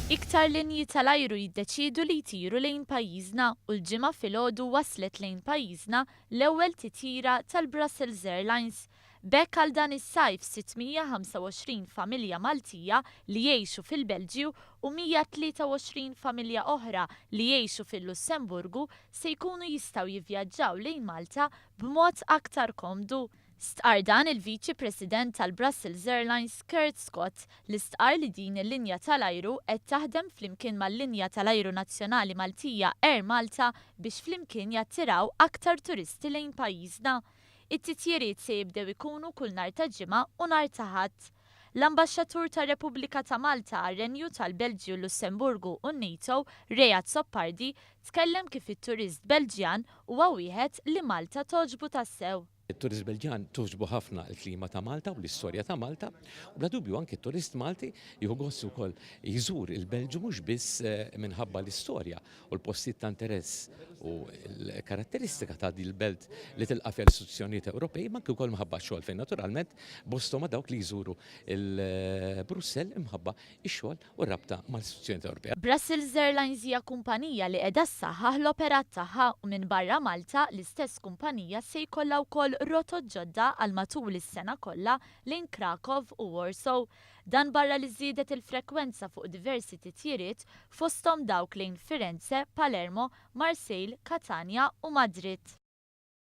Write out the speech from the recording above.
Iktar linji tal-ajru jiddeċiedu li jtiru lejn pajjiżna u l-ġimgħa filgħodu waslet lejn pajjiżna l-ewwel titjira tal-Brussels Airlines. B'hekk għal dan is-sajf 625 familja Maltija li jgħixu fil-Belġju u 123 familja oħra li jgħixu fil-Lussemburgu se jkunu jistgħu jivvjaġġaw lejn Malta b'mod aktar komdu. Stqar dan il-Viċi President tal-Brussels Airlines Kurt Scott li stqar li din il-linja tal-ajru qed taħdem flimkien mal-linja tal-ajru nazzjonali Maltija Air Malta biex flimkien jattiraw aktar turisti lejn pajjiżna. It-titjiriet se jibdew ikunu kull nhar ta' ġimgħa u nhar ta' Ħadd. L-Ambaxxatur tar-Repubblika ta' Malta għar-Renju tal-Belġju, Lussemburgu u n-NATO, Rejat Soppardi, tkellem kif it-turist Belġjan huwa wieħed li Malta togħġbu tassew. Il-turist Belġjan tuġbu ħafna l-klima ta' Malta u l-istorja ta' Malta u bla dubju anke turist Malti jieħu gost ukoll jżur il-Belġu mhux biss minħabba l-istorja u l-postijiet ta' interess u l-karatteristika ta' din il-belt li tilqa' fiha l-istituzzjonijiet Ewropej ma anke wkoll minħabba x-xogħol fejn naturalment bosthom ma' dawk li jżuru il-Brussell imħabba x-xogħol u r-rabta mal-istituzzjonijiet Ewropej. Brussels Airlines hija kumpanija li qiegħda ssaħħaħ l-operat tagħha u minn barra Malta l-istess kumpanija se jkollha wkoll rotot ġodda għal matul is-sena kollha lejn Krakow u Warsaw. Dan barra li żiedet il-frekwenza fuq diversi titjiriet fosthom dawk lejn Firenze, Palermo, Marseille, Catania u Madrid.